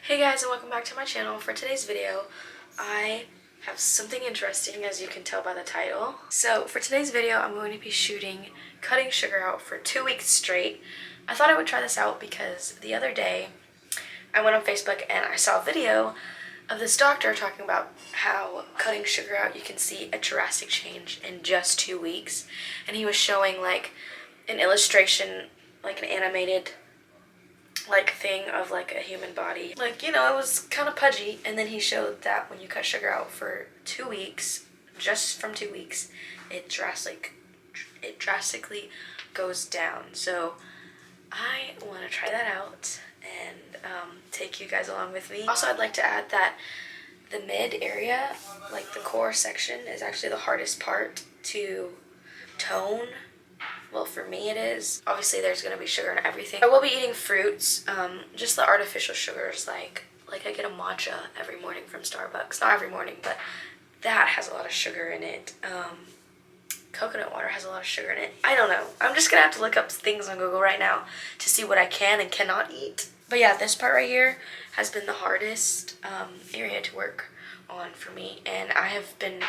Hey guys, and welcome back to my channel. For today's video, I have something interesting, as you can tell by the title. So for today's video, I'm going to be shooting cutting sugar out for 2 weeks straight. I thought I would try this out because the other day I went on Facebook and I saw a video of this doctor talking about how cutting sugar out, you can see a drastic change in just 2 weeks. And he was showing like an illustration, like an animated like thing of like a human body. Like, you know, it was kind of pudgy, and then he showed that when you cut sugar out for 2 weeks, just from 2 weeks, it drastically goes down. So I want to try that out and take you guys along with me. Also, I'd like to add that the mid area, like the core section, is actually the hardest part to tone. Well, for me it is. Obviously there's going to be sugar in everything. I will be eating fruits, just the artificial sugars, like I get a matcha every morning from Starbucks. Not every morning, but that has a lot of sugar in it. Coconut water has a lot of sugar in it. I don't know. I'm just going to have to look up things on Google right now to see what I can and cannot eat. But yeah, this part right here has been the hardest area to work on for me. And I have been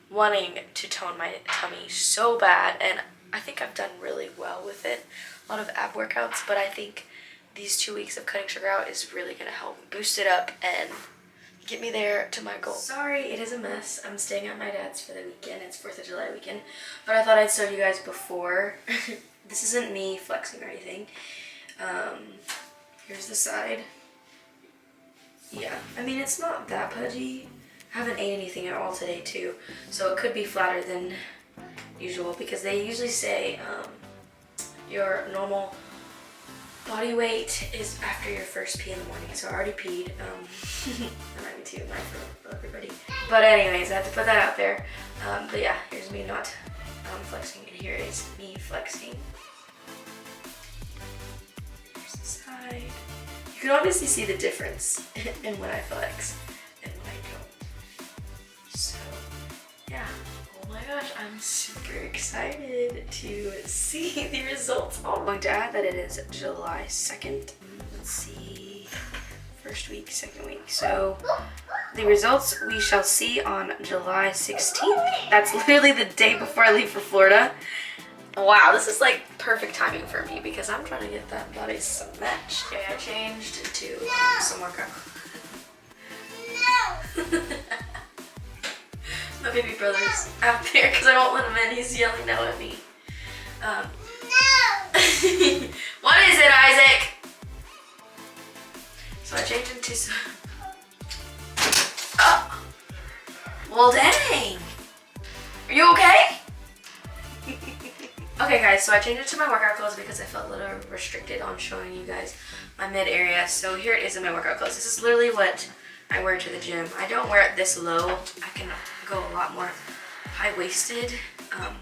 wanting to tone my tummy so bad, and I think I've done really well with it. A lot of ab workouts, but I think these 2 weeks of cutting sugar out is really going to help boost it up and get me there to my goal. Sorry, it is a mess. I'm staying at my dad's for the weekend. It's 4th of July weekend. But I thought I'd show you guys before. This isn't me flexing or anything. Here's the side. Yeah, I mean, it's not that pudgy. I haven't ate anything at all today too, so it could be flatter than usual, because they usually say your normal body weight is after your first pee in the morning. So I already peed. That might be too much for everybody. But anyways, I have to put that out there. But yeah, here's me not flexing, and here is me flexing. Here's the side. You can obviously see the difference in when I flex and when I don't. So yeah. Oh my gosh, I'm super excited to see the results. I'm going to add that it is July 2nd. Let's see, first week, second week. So the results we shall see on July 16th. That's literally the day before I leave for Florida. Wow, this is like perfect timing for me because I'm trying to get that body snatched. Okay, I changed into some workout. No! My baby brother's out there because I won't let him in. He's yelling no at me. No! What is it, Isaac? So I changed into some... Oh! Well, dang! Are you okay? Okay, guys, so I changed into my workout clothes because I felt a little restricted on showing you guys my mid area. So here it is in my workout clothes. This is literally what I wear to the gym. I don't wear it this low. I can go a lot more high-waisted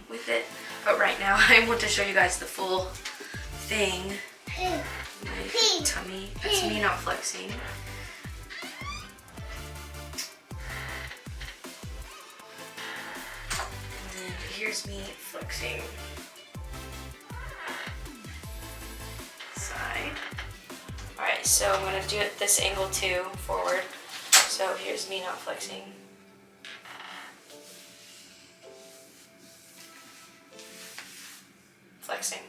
with it, but right now I want to show you guys the full thing. My tummy. That's me not flexing. And then here's me flexing. Side. Alright, so I'm going to do it this angle too, forward. So here's me not flexing. Flexing.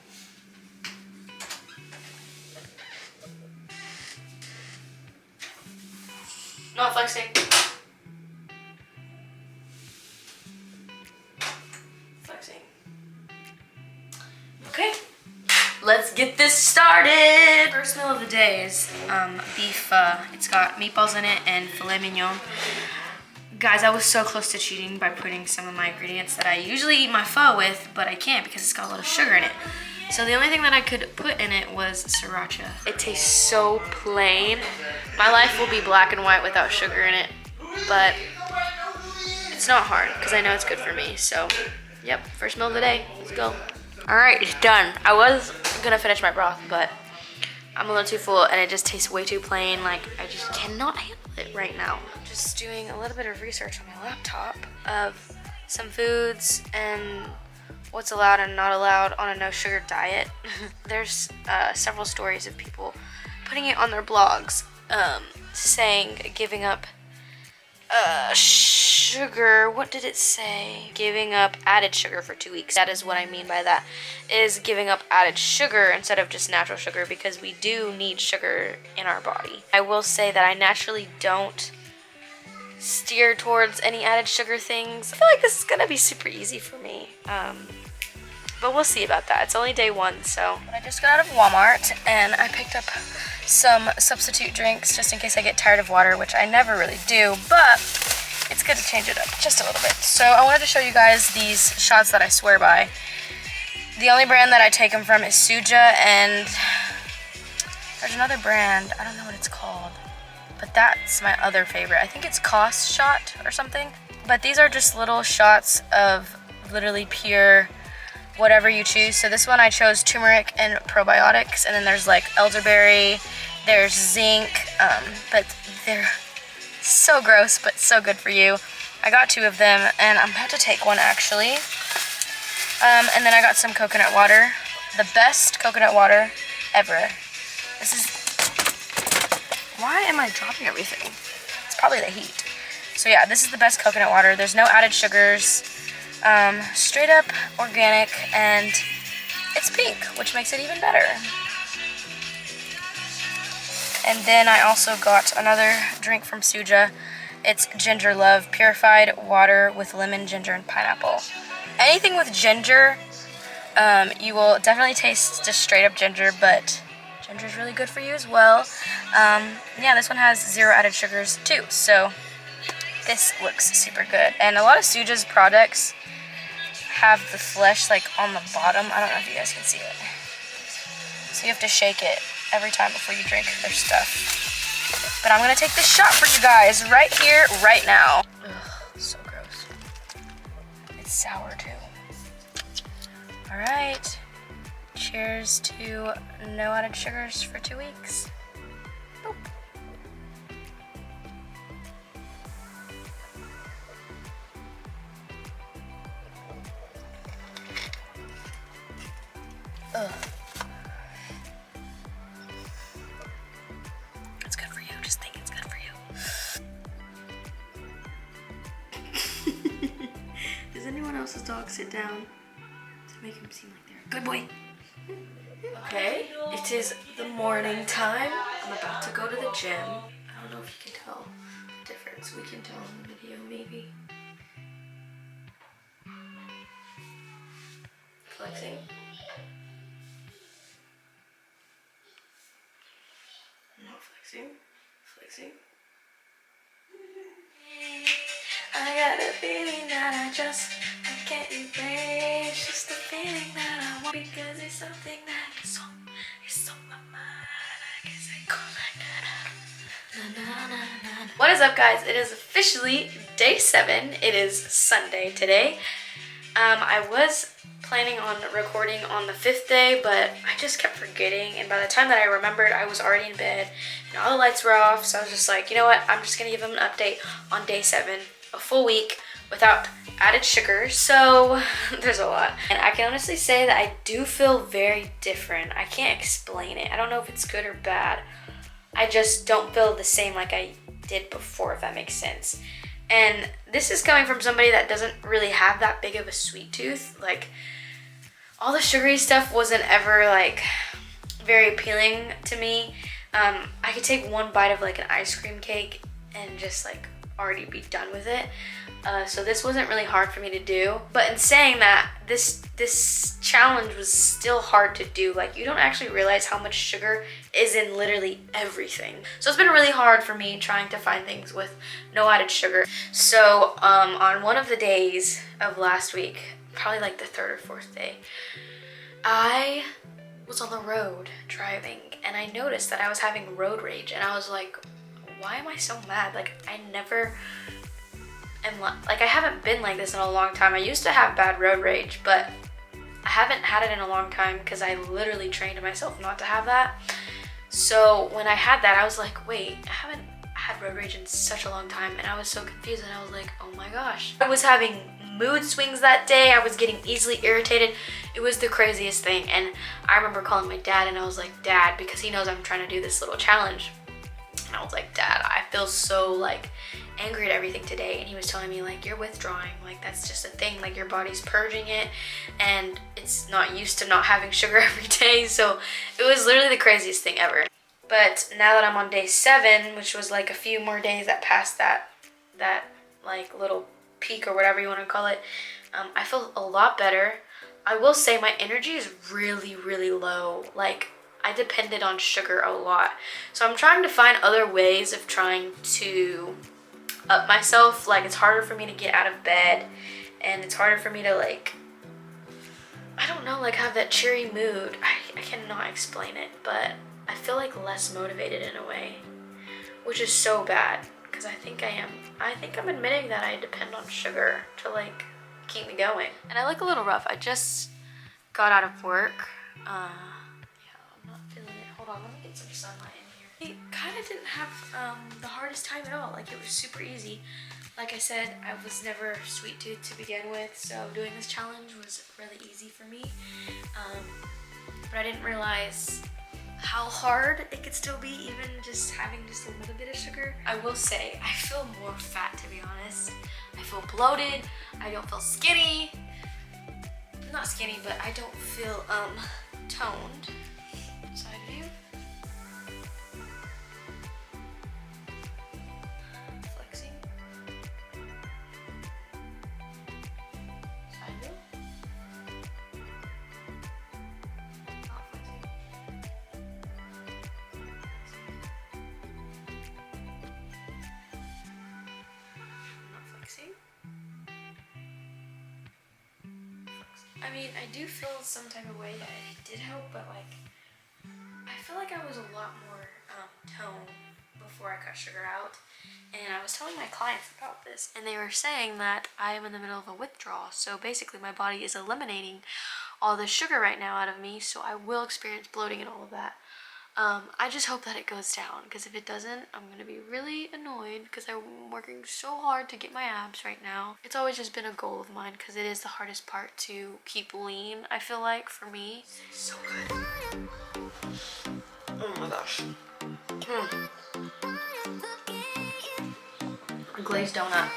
Not flexing. Flexing. Okay, let's get this started. First meal of the day is beef. It's got meatballs in it and filet mignon. Guys, I was so close to cheating by putting some of my ingredients that I usually eat my pho with, but I can't because it's got a lot of sugar in it. So the only thing that I could put in it was sriracha. It tastes so plain. My life will be black and white without sugar in it, but it's not hard because I know it's good for me. So, yep, first meal of the day. Let's go. All right, it's done. I was gonna finish my broth, but I'm a little too full and it just tastes way too plain. Like, I just cannot handle it right now. I'm just doing a little bit of research on my laptop of some foods and what's allowed and not allowed on a no sugar diet. There's several stories of people putting it on their blogs saying giving up sugar. What did it say? Giving up added sugar for 2 weeks. That is what I mean by that, is giving up added sugar instead of just natural sugar, because we do need sugar in our body. I will say that I naturally don't steer towards any added sugar things. I feel like this is gonna be super easy for me. But we'll see about that. It's only day 1, so. I just got out of Walmart and I picked up some substitute drinks just in case I get tired of water, which I never really do, but it's good to change it up just a little bit. So I wanted to show you guys these shots that I swear by. The only brand that I take them from is Suja, and there's another brand, I don't know what it's called, but that's my other favorite. I think it's Cost Shot or something. But these are just little shots of literally pure whatever you choose. So this one I chose turmeric and probiotics, and then there's like elderberry, there's zinc, but they're so gross but so good for you. I got 2 of them and I'm about to take one actually. And then I got some coconut water, the best coconut water ever. This is, why am I dropping everything? It's probably the heat. So yeah, this is the best coconut water. There's no added sugars. Straight up organic, and it's pink, which makes it even better. And then I also got another drink from Suja. It's Ginger Love purified water with lemon, ginger, and pineapple. Anything with ginger, you will definitely taste just straight up ginger, but ginger is really good for you as well. Yeah, this one has 0 added sugars too, so this looks super good. And a lot of Suja's products have the flesh like on the bottom. I don't know if you guys can see it. So you have to shake it every time before you drink their stuff. But I'm gonna take this shot for you guys right here, right now. Ugh, so gross. It's sour too. All right. Cheers to no added sugars for 2 weeks. Boop. Ugh. It's good for you. Just think it's good for you. Does anyone else's dog sit down to make him seem like they're a good boy? Okay, it is the morning time. I'm about to go to the gym. I don't know if you can tell the difference. We can tell in the video, maybe. Flexing. Not flexing. Flexing. I got a feeling that I can't erase. Just a feeling that I want, because it's something that is on my mind. I guess I go like that. Na, na, na, na, na. What is up, guys? It is officially day 7. It is Sunday today. I was planning on recording on the 5th day, but I just kept forgetting, and by the time that I remembered, I was already in bed and all the lights were off. So I was just like, you know what, I'm just gonna give them an update on day 7, a full week without added sugar. So there's a lot, and I can honestly say that I do feel very different. I can't explain it. I don't know if it's good or bad. I just don't feel the same like I did before, if that makes sense. And this is coming from somebody that doesn't really have that big of a sweet tooth. Like, all the sugary stuff wasn't ever like very appealing to me. I could take one bite of like an ice cream cake and just like already be done with it. So this wasn't really hard for me to do. But in saying that, this challenge was still hard to do. Like, you don't actually realize how much sugar is in literally everything. So it's been really hard for me trying to find things with no added sugar. So on one of the days of last week, probably like the 3rd or 4th day, I was on the road driving and I noticed that I was having road rage, and I was like, why am I so mad? Like, I never am like, I haven't been like this in a long time. I used to have bad road rage, but I haven't had it in a long time because I literally trained myself not to have that. So when I had that, I was like, wait, I haven't had road rage in such a long time, and I was so confused, and I was like, oh my gosh. I was having mood swings that day. I was getting easily irritated. It was the craziest thing, and I remember calling my dad, and I was like, Dad, because he knows I'm trying to do this little challenge, And I was like, Dad, I feel so like angry at everything today. And he was telling me like, you're withdrawing, like that's just a thing, like your body's purging it and it's not used to not having sugar every day. So it was literally the craziest thing ever. But now that I'm on day 7, which was like a few more days that passed that like little peak or whatever you want to call it, I feel a lot better. I will say my energy is really, really low. Like I depended on sugar a lot. So I'm trying to find other ways of trying to up myself. Like it's harder for me to get out of bed and it's harder for me to like, I don't know, like have that cheery mood. I cannot explain it, but I feel like less motivated in a way, which is so bad because I think I'm admitting that I depend on sugar to like keep me going. And I look a little rough. I just got out of work. Yeah, I'm not feeling it. Hold on, let me get some sunlight in here. It kind of didn't have the hardest time at all. Like it was super easy. Like I said, I was never sweet tooth to begin with, so doing this challenge was really easy for me. But I didn't realize how hard it could still be, even just having just a little bit of sugar. I will say, I feel more fat, to be honest. I feel bloated. I don't feel skinny. Not skinny, but I don't feel toned. Side view. Flexing. Side view. Not flexing. Not flexing. I mean, I do feel some type of way that it did help, but like, I feel like I was a lot more toned before I cut sugar out. And I was telling my clients about this, and they were saying that I am in the middle of a withdrawal. So basically my body is eliminating all the sugar right now out of me, so I will experience bloating and all of that. I just hope that it goes down, because if it doesn't, I'm gonna be really annoyed because I'm working so hard to get my abs right now. It's always just been a goal of mine because it is the hardest part to keep lean, I feel like, for me. So good. Oh my gosh. A glazed donut.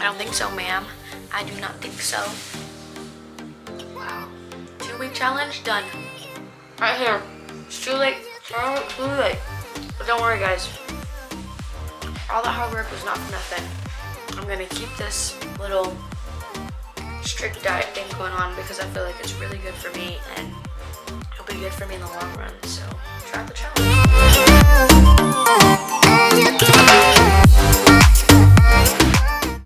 I don't think so, ma'am. I do not think so. Wow. 2-week challenge done. Right here. It's too late. It's too late. But don't worry, guys. All that hard work was not for nothing. I'm gonna keep this little strict diet thing going on because I feel like it's really good for me and it'll be good for me in the long run. So try the challenge.